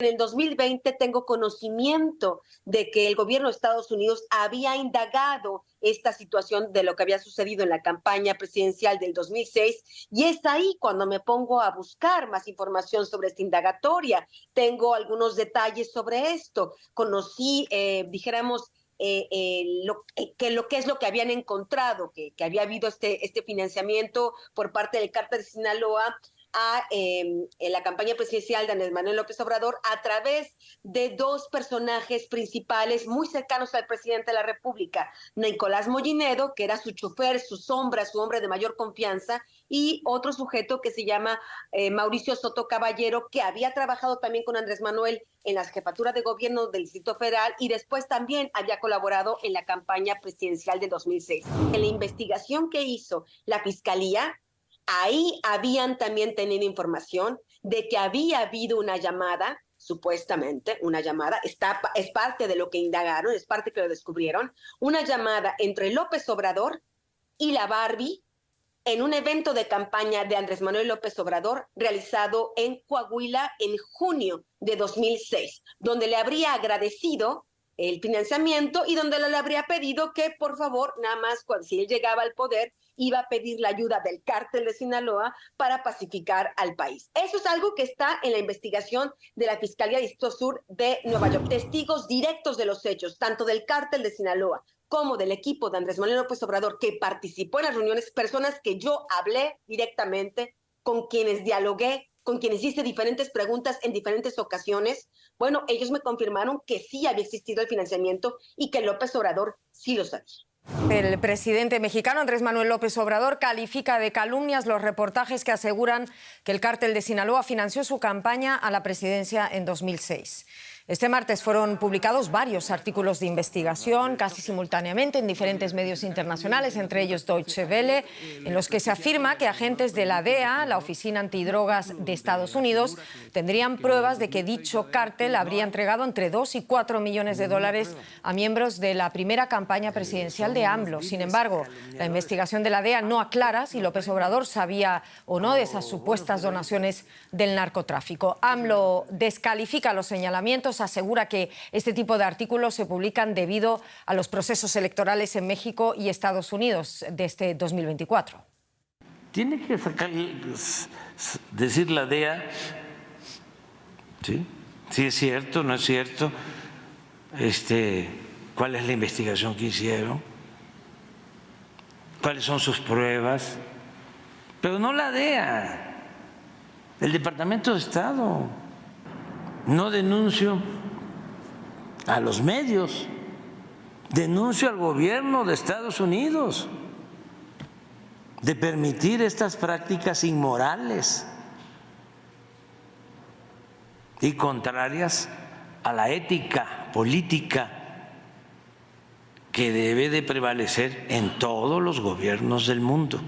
En el 2020 tengo conocimiento de que el gobierno de Estados Unidos había indagado esta situación de lo que había sucedido en la campaña presidencial del 2006 y es ahí cuando me pongo a buscar más información sobre esta indagatoria. Tengo algunos detalles sobre esto. Conocí, dijéramos, lo que es lo que habían encontrado, que había habido este financiamiento por parte del cártel de Sinaloa a la campaña presidencial de Andrés Manuel López Obrador a través de dos personajes principales muy cercanos al presidente de la República, Nicolás Mollinedo, que era su chofer, su sombra, su hombre de mayor confianza, y otro sujeto que se llama Mauricio Soto Caballero, que había trabajado también con Andrés Manuel en las jefaturas de gobierno del Distrito Federal y después también había colaborado en la campaña presidencial de 2006. En la investigación que hizo la Fiscalía, ahí habían también tenido información de que había habido una llamada, supuestamente una llamada, es parte de lo que indagaron, es parte que lo descubrieron, una llamada entre López Obrador y la Barbie en un evento de campaña de Andrés Manuel López Obrador realizado en Coahuila en junio de 2006, donde le habría agradecido el financiamiento y donde le habría pedido que, por favor, nada más cuando si él llegaba al poder, iba a pedir la ayuda del cártel de Sinaloa para pacificar al país. Eso es algo que está en la investigación de la Fiscalía Distrito Sur de Nueva York. Testigos directos de los hechos, tanto del cártel de Sinaloa como del equipo de Andrés Manuel López Obrador, que participó en las reuniones, personas que yo hablé directamente, con quienes dialogué, con quienes hice diferentes preguntas en diferentes ocasiones. Bueno, ellos me confirmaron que sí había existido el financiamiento y que López Obrador sí lo sabía. El presidente mexicano Andrés Manuel López Obrador califica de calumnias los reportajes que aseguran que el cártel de Sinaloa financió su campaña a la presidencia en 2006. Este martes fueron publicados varios artículos de investigación, casi simultáneamente en diferentes medios internacionales, entre ellos Deutsche Welle, en los que se afirma que agentes de la DEA, la Oficina Antidrogas de Estados Unidos, tendrían pruebas de que dicho cártel habría entregado entre 2 y 4 millones de dólares a miembros de la primera campaña presidencial de AMLO. Sin embargo, la investigación de la DEA no aclara si López Obrador sabía o no de esas supuestas donaciones del narcotráfico. AMLO descalifica los señalamientos, asegura que este tipo de artículos se publican debido a los procesos electorales en México y Estados Unidos de este 2024. Tiene que sacar, decir la DEA, ¿sí? Si es cierto, no es cierto, cuál es la investigación que hicieron, cuáles son sus pruebas, pero no la DEA, el Departamento de Estado. No denuncio a los medios, denuncio al gobierno de Estados Unidos de permitir estas prácticas inmorales y contrarias a la ética política que debe de prevalecer en todos los gobiernos del mundo.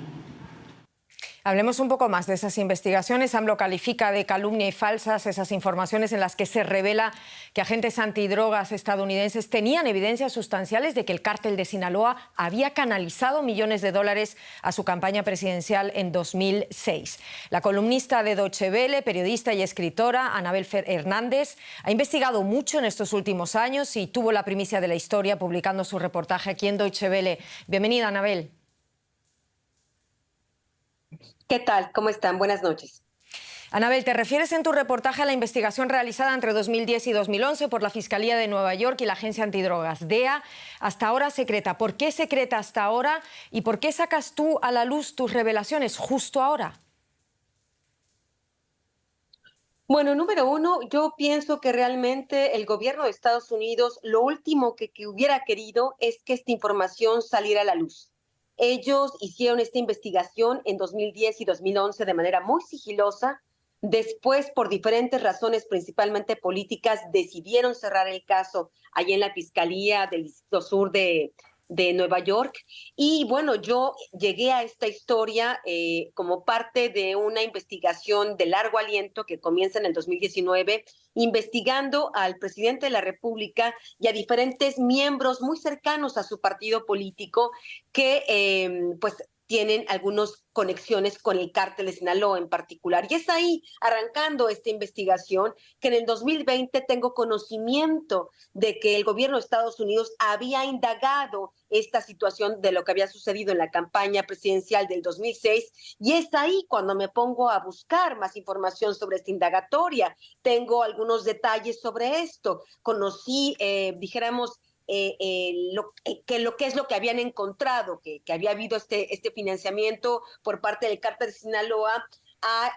Hablemos un poco más de esas investigaciones. AMLO califica de calumnia y falsas esas informaciones en las que se revela que agentes antidrogas estadounidenses tenían evidencias sustanciales de que el cártel de Sinaloa había canalizado millones de dólares a su campaña presidencial en 2006. La columnista de Deutsche Welle, periodista y escritora Anabel Hernández, ha investigado mucho en estos últimos años y tuvo la primicia de la historia publicando su reportaje aquí en Deutsche Welle. Bienvenida, Anabel. ¿Qué tal? ¿Cómo están? Buenas noches. Anabel, te refieres en tu reportaje a la investigación realizada entre 2010 y 2011 por la Fiscalía de Nueva York y la Agencia Antidrogas, DEA, hasta ahora secreta. ¿Por qué secreta hasta ahora y por qué sacas tú a la luz tus revelaciones justo ahora? Bueno, número uno, yo pienso que realmente el gobierno de Estados Unidos lo último que hubiera querido es que esta información saliera a la luz. Ellos hicieron esta investigación en 2010 y 2011 de manera muy sigilosa. Después, por diferentes razones, principalmente políticas, decidieron cerrar el caso allí en la Fiscalía del Distrito Sur de Nueva York. Y bueno, yo llegué a esta historia como parte de una investigación de largo aliento que comienza en el 2019, investigando al presidente de la República y a diferentes miembros muy cercanos a su partido político que pues tienen algunas conexiones con el cártel de Sinaloa en particular. Y es ahí, arrancando esta investigación, que en el 2020 tengo conocimiento de que el gobierno de Estados Unidos había indagado esta situación de lo que había sucedido en la campaña presidencial del 2006, y es ahí cuando me pongo a buscar más información sobre esta indagatoria. Tengo algunos detalles sobre esto. Conocí, dijéramos, lo que es lo que habían encontrado, que había habido este financiamiento por parte del cártel de Sinaloa a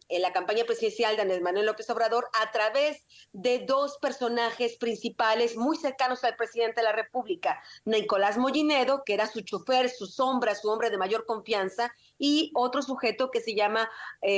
la campaña presidencial de Andrés Manuel López Obrador a través de dos personajes principales muy cercanos al presidente de la República, Nicolás Mollinedo, que era su chofer, su sombra, su hombre de mayor confianza, y otro sujeto que se llama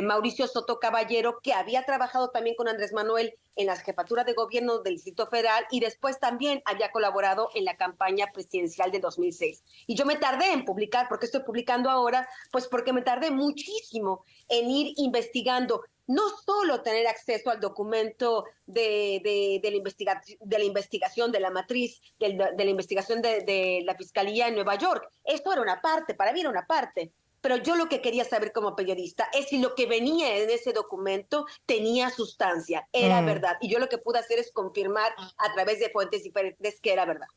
Mauricio Soto Caballero, que había trabajado también con Andrés Manuel en las jefaturas de gobierno del Distrito Federal y después también había colaborado en la campaña presidencial de 2006. Y yo me tardé en publicar, ¿por qué estoy publicando ahora? Pues porque me tardé muchísimo en ir investigando, no solo tener acceso al documento de la investigación, de la matriz, de la investigación de la Fiscalía en Nueva York. Esto era una parte, para mí era una parte. Pero yo lo que quería saber como periodista es si lo que venía en ese documento tenía sustancia, era verdad. Y yo lo que pude hacer es confirmar a través de fuentes diferentes que era verdad.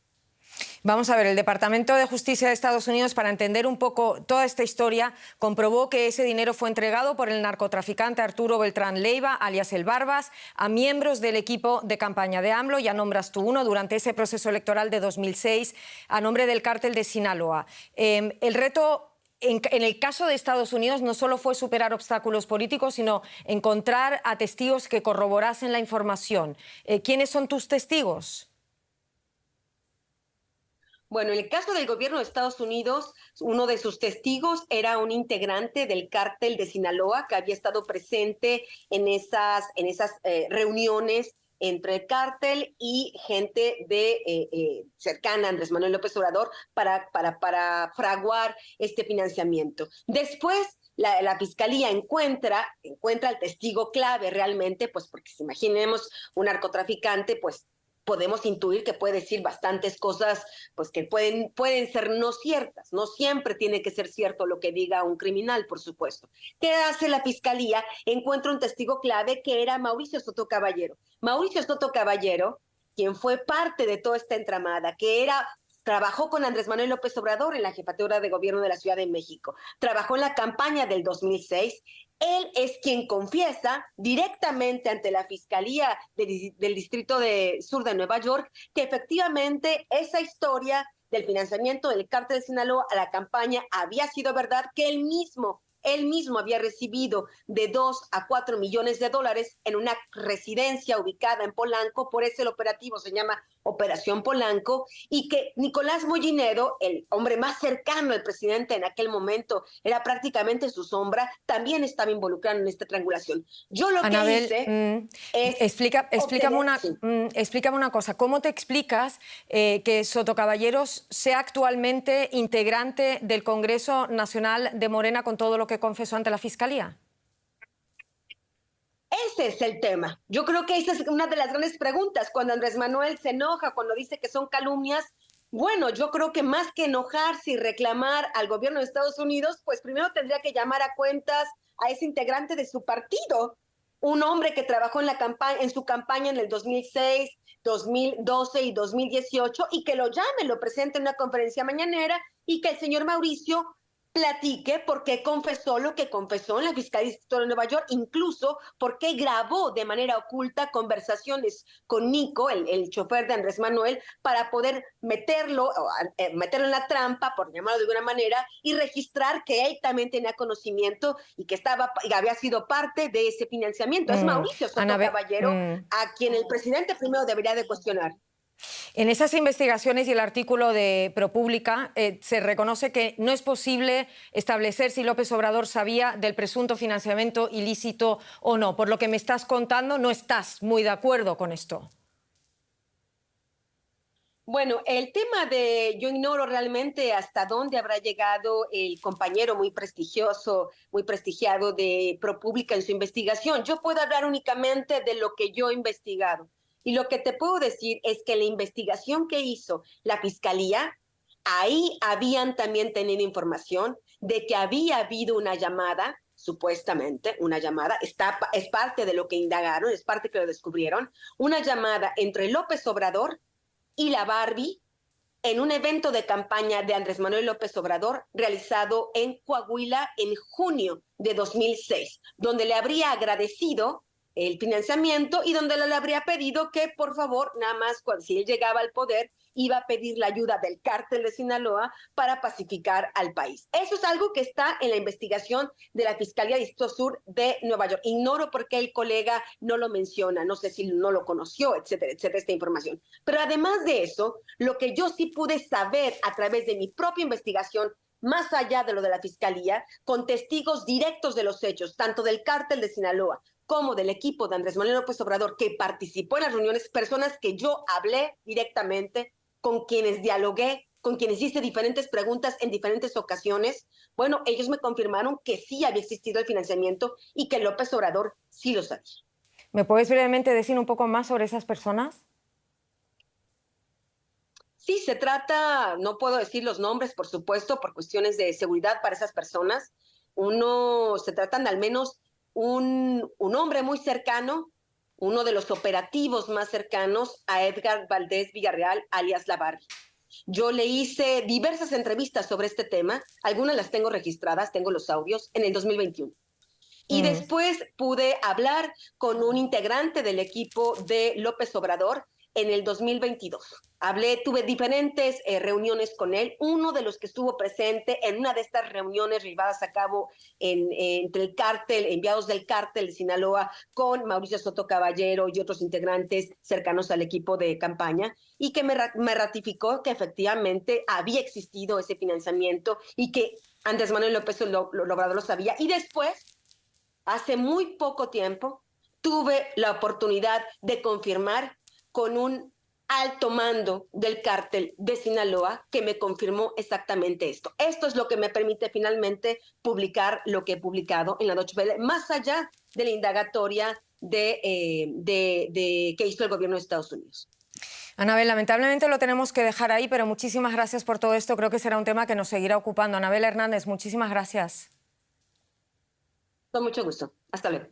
Vamos a ver, el Departamento de Justicia de Estados Unidos, para entender un poco toda esta historia, comprobó que ese dinero fue entregado por el narcotraficante Arturo Beltrán Leiva, alias El Barbas, a miembros del equipo de campaña de AMLO, ya nombras tú uno, durante ese proceso electoral de 2006, a nombre del cártel de Sinaloa. El reto en el caso de Estados Unidos no solo fue superar obstáculos políticos, sino encontrar a testigos que corroborasen la información. ¿Quiénes son tus testigos? Bueno, en el caso del gobierno de Estados Unidos, uno de sus testigos era un integrante del cártel de Sinaloa que había estado presente en esas reuniones entre el cártel y gente cercana a Andrés Manuel López Obrador para fraguar este financiamiento. Después, la Fiscalía encuentra al testigo clave realmente, pues porque si imaginemos un narcotraficante, pues podemos intuir que puede decir bastantes cosas pues que pueden ser no ciertas. No siempre tiene que ser cierto lo que diga un criminal, por supuesto. ¿Qué hace la Fiscalía? Encuentra un testigo clave que era Mauricio Soto Caballero. Mauricio Soto Caballero, quien fue parte de toda esta entramada, trabajó con Andrés Manuel López Obrador en la jefatura de gobierno de la Ciudad de México. Trabajó en la campaña del 2006. Él es quien confiesa directamente ante la Fiscalía del Distrito Sur de Nueva York que efectivamente esa historia del financiamiento del cártel de Sinaloa a la campaña había sido verdad, que él mismo había recibido de 2 a 4 millones de dólares en una residencia ubicada en Polanco, por eso el operativo se llama Operación Polanco, y que Nicolás Mollinedo, el hombre más cercano al presidente en aquel momento, era prácticamente su sombra, también estaba involucrado en esta triangulación. Yo lo Anabel, que hice es... explícame una cosa. ¿Cómo te explicas que Sotocaballeros sea actualmente integrante del Congreso Nacional de Morena con todo lo que confesó ante la Fiscalía? Ese es el tema. Yo creo que esa es una de las grandes preguntas. Cuando Andrés Manuel se enoja, cuando dice que son calumnias, bueno, yo creo que más que enojarse y reclamar al gobierno de Estados Unidos, pues primero tendría que llamar a cuentas a ese integrante de su partido, un hombre que trabajó en su campaña en el 2006, 2012 y 2018, y que lo llame, lo presente en una conferencia mañanera y que el señor Mauricio platique por qué confesó lo que confesó en la Fiscalía del Distrito de Nueva York, incluso por qué grabó de manera oculta conversaciones con Nico, el chofer de Andrés Manuel, para poder meterlo en la trampa, por llamarlo de alguna manera, y registrar que él también tenía conocimiento y que había sido parte de ese financiamiento. Es Mauricio Soto Caballero, a quien el presidente primero debería de cuestionar. En esas investigaciones y el artículo de ProPublica se reconoce que no es posible establecer si López Obrador sabía del presunto financiamiento ilícito o no. Por lo que me estás contando, no estás muy de acuerdo con esto. Bueno, el tema yo ignoro realmente hasta dónde habrá llegado el compañero muy prestigioso, muy prestigiado de ProPublica en su investigación. Yo puedo hablar únicamente de lo que yo he investigado. Y lo que te puedo decir es que la investigación que hizo la Fiscalía, ahí habían también tenido información de que había habido una llamada, supuestamente una llamada, es parte de lo que indagaron, es parte que lo descubrieron, una llamada entre López Obrador y la Barbie en un evento de campaña de Andrés Manuel López Obrador realizado en Coahuila en junio de 2006, donde le habría agradecido el financiamiento y donde le habría pedido que, por favor, nada más si él llegaba al poder, iba a pedir la ayuda del cártel de Sinaloa para pacificar al país. Eso es algo que está en la investigación de la Fiscalía de Distrito Sur de Nueva York. Ignoro por qué el colega no lo menciona, no sé si no lo conoció, etcétera, etcétera, esta información. Pero además de eso, lo que yo sí pude saber a través de mi propia investigación, más allá de lo de la Fiscalía, con testigos directos de los hechos, tanto del cártel de Sinaloa como del equipo de Andrés Manuel López Obrador, que participó en las reuniones, personas que yo hablé directamente, con quienes dialogué, con quienes hice diferentes preguntas en diferentes ocasiones, bueno, ellos me confirmaron que sí había existido el financiamiento y que López Obrador sí lo sabía. ¿Me puedes brevemente decir un poco más sobre esas personas? Sí, se trata, no puedo decir los nombres, por supuesto, por cuestiones de seguridad para esas personas. Se tratan de al menos un hombre muy cercano, uno de los operativos más cercanos a Edgar Valdés Villarreal, alias La Barbie. Yo le hice diversas entrevistas sobre este tema, algunas las tengo registradas, tengo los audios, en el 2021. Y después pude hablar con un integrante del equipo de López Obrador en el 2022. Tuve diferentes reuniones con él. Uno de los que estuvo presente en una de estas reuniones llevadas a cabo entre el cártel, enviados del cártel de Sinaloa, con Mauricio Soto Caballero y otros integrantes cercanos al equipo de campaña, y que me ratificó que efectivamente había existido ese financiamiento y que Andrés Manuel López Obrador lo sabía. Y después, hace muy poco tiempo, tuve la oportunidad de confirmar con un alto mando del cártel de Sinaloa que me confirmó exactamente esto. Esto es lo que me permite finalmente publicar lo que he publicado en la Deutsche Welle, más allá de la indagatoria que hizo el gobierno de Estados Unidos. Anabel, lamentablemente lo tenemos que dejar ahí, pero muchísimas gracias por todo esto. Creo que será un tema que nos seguirá ocupando. Anabel Hernández, muchísimas gracias. Con mucho gusto. Hasta luego.